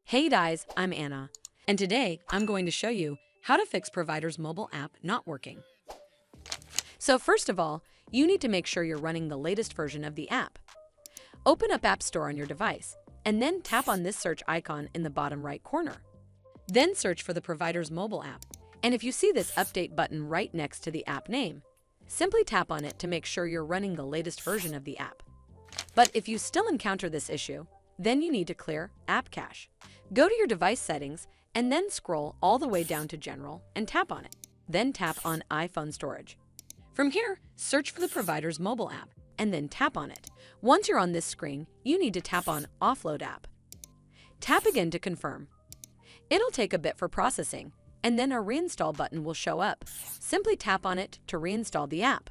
Hey guys, I'm Anna, and today I'm going to show you how to fix provider's mobile app not working. So first of all, you need to make sure you're running the latest version of the app. Open up App Store on your device, and then tap on this search icon in the bottom right corner. Then search for the provider's mobile app, and if you see this update button right next to the app name, simply tap on it to make sure you're running the latest version of the app. But if you still encounter this issue, then you need to clear App Cache. Go to your device settings and then scroll all the way down to General and tap on it. Then tap on iPhone Storage. From here, search for the provider's mobile app and then tap on it. Once you're on this screen, you need to tap on Offload App. Tap again to confirm. It'll take a bit for processing, and then a Reinstall button will show up. Simply tap on it to reinstall the app.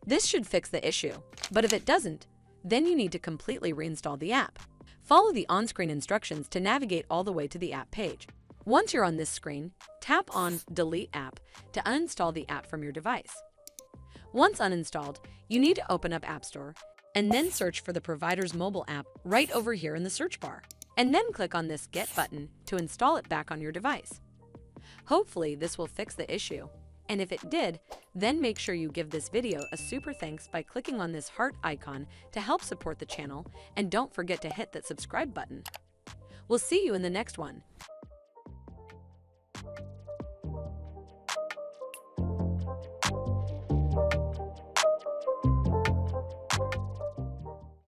This should fix the issue, but if it doesn't, then you need to completely reinstall the app. Follow the on-screen instructions to navigate all the way to the app page. Once you're on this screen, tap on Delete App to uninstall the app from your device. Once uninstalled, you need to open up App Store and then search for the provider's mobile app right over here in the search bar, and then click on this Get button to install it back on your device. Hopefully, this will fix the issue. And if it did, then make sure you give this video a super thanks by clicking on this heart icon to help support the channel, and don't forget to hit that subscribe button. We'll see you in the next one.